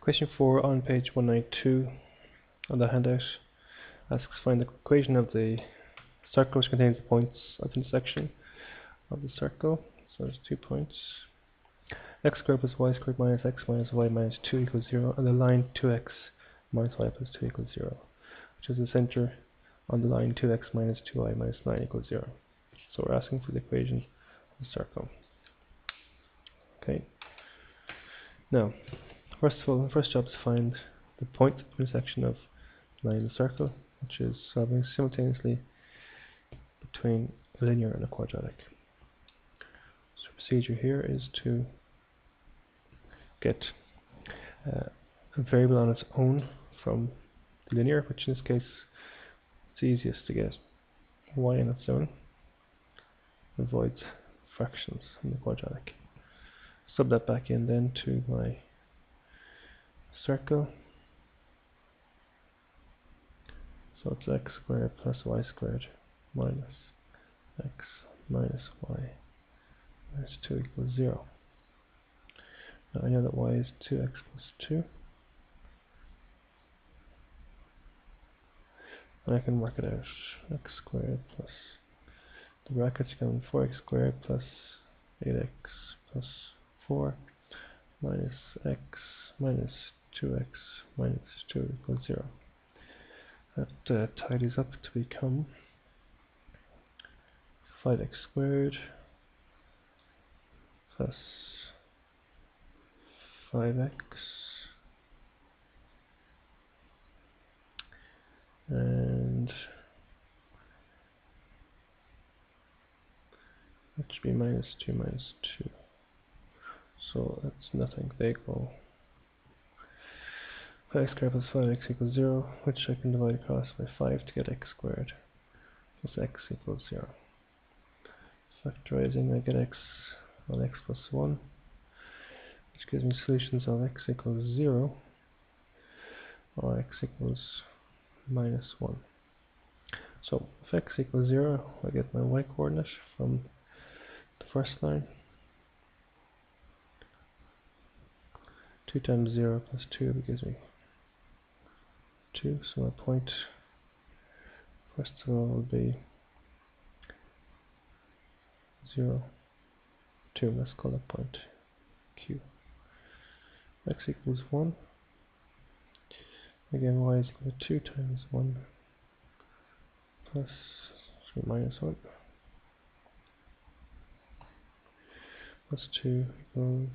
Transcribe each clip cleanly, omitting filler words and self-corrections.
Question 4 on page 192 on the handout asks find the equation of the circle which contains the points of intersection of the circle. So there's 2 points. X squared plus y squared minus x minus y minus 2 equals 0, and the line 2x minus y plus 2 equals 0, which is the center on the line 2x minus 2y minus 9 equals 0. So we're asking for the equation of the circle. Okay. Now, first of all, the first job is to find the point of intersection of the line of the circle, which is solving simultaneously between a linear and a quadratic. So the procedure here is to get a variable on its own from the linear, which in this case it's easiest to get y on its own, avoids fractions in the quadratic. Sub that back in then to my circle. So it's x squared plus y squared minus x minus y minus 2 equals 0. Now I know that y is 2x plus 2. And I can work it out. X squared plus the brackets become 4x squared plus 8x plus 4 minus x minus 2x minus 2 equals 0. That tidies up to become 5x squared plus 5x and that should be minus 2 minus 2. So that's nothing. They equal 5x squared plus 5x equals 0, which I can divide across by 5 to get x squared plus x equals 0. Factorizing, I get x on x plus 1, which gives me solutions of x equals 0 or x equals minus 1. So if x equals 0, I get my y coordinate from the first line. 2 times 0 plus 2 gives me 2, so my point first of all will be 0, 2, let's call that point Q. X equals 1, again y is equal to 2 times 1 plus 3 minus 1 plus 2 equals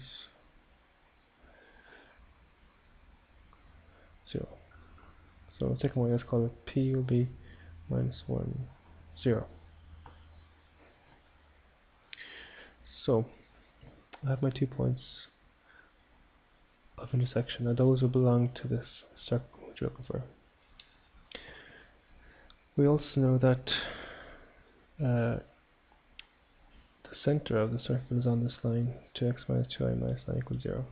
0. So the second one, let's call it P, will be minus 1, 0. So I have my 2 points of intersection, and those will belong to this circle which you're looking for. We also know that the center of the circle is on this line, 2x minus 2y minus 9 equals 0.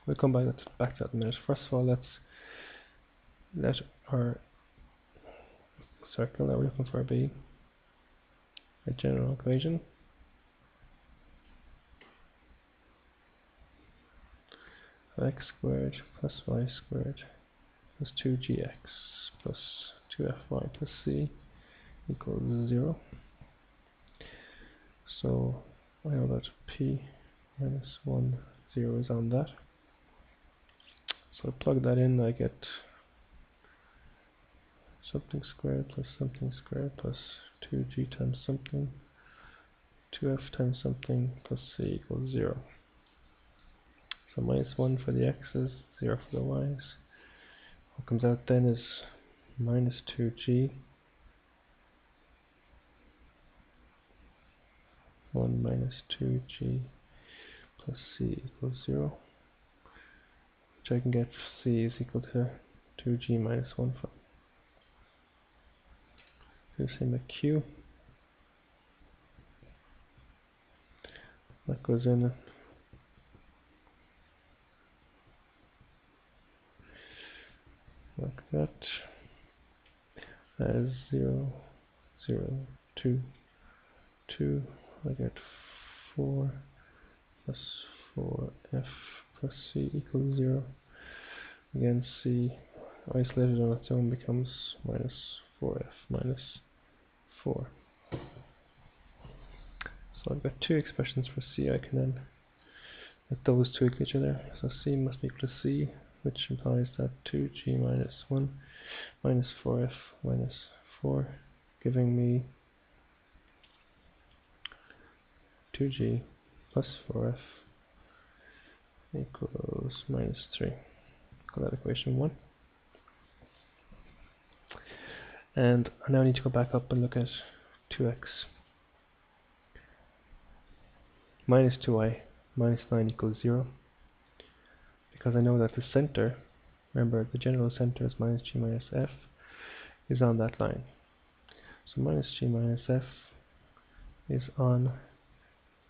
We'll come back to that in a minute. First of all, let's let our circle that we're looking for be a general equation. X squared plus y squared plus 2gx plus 2fy plus c equals 0. So I know that p minus 1, 0 is on that. So I plug that in, I get something squared plus something squared plus 2g times something, 2f times something plus c equals 0. So minus 1 for the x's, 0 for the y's. What comes out then is minus 2g, 1 minus 2g plus c equals 0, which I can get c is equal to 2g minus 1 from. Do the same at q. That goes in like that, as 0, 0, 2, 2, I get 4 plus 4f plus c equals 0, Again, C isolated on its own becomes minus 4f minus 4. So I've got two expressions for C. I can then let those two equal each other. So C must be equal to C, which implies that 2g minus 1 minus 4f minus 4, giving me 2g plus 4f equals minus 3. Call that equation 1. And I now need to go back up and look at 2x. Minus 2y minus 9 equals 0. Because I know that the center, remember the general center is minus g minus f, is on that line. So minus g minus f is on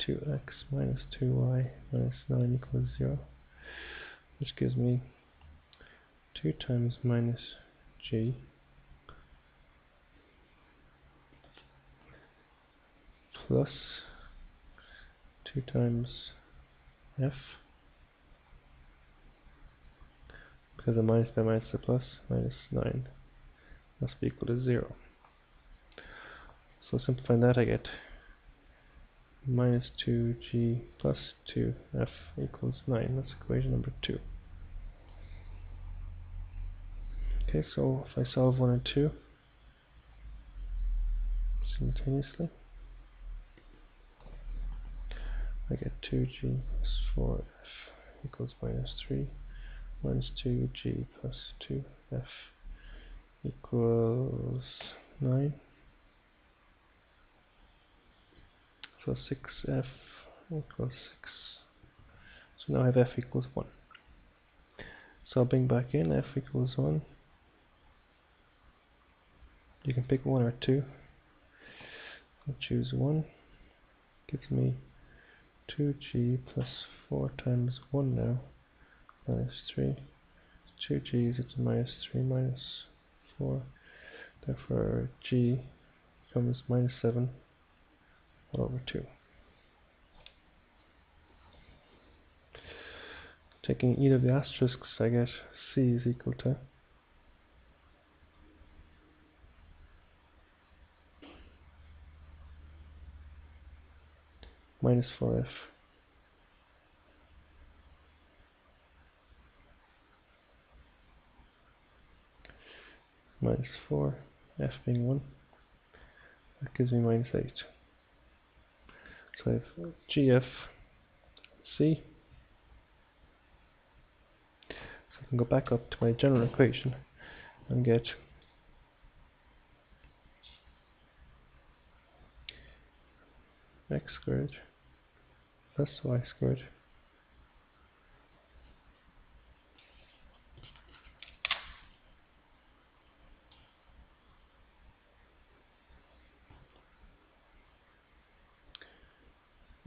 2x minus 2y minus 9 equals 0, which gives me 2 times minus g plus 2 times f, because the minus by minus the plus, minus 9 must be equal to 0. So simplifying that, I get minus 2g plus 2f equals 9. That's equation number 2. Okay, so if I solve 1 and 2 simultaneously, I get 2g plus 4f equals minus 3 minus 2g plus 2f equals 9. So 6f equals 6. So now I have f equals 1. So I'll bring back in f equals 1. You can pick 1 or 2. I'll choose 1. Gives me 2g plus 4 times 1 now, minus 3. 2g's, it's minus 3 minus 4. Therefore g becomes minus 7 all over 2. Taking either of the asterisks, I get c is equal to minus 4f minus 4, f being 1. That gives me minus 8. So I have gf c. So I can go back up to my general equation and get x squared plus y squared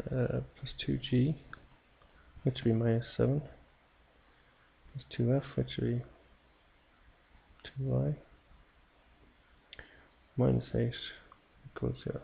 plus 2g, which would be minus 7, plus 2f, which would be 2y, minus 8 equals 0.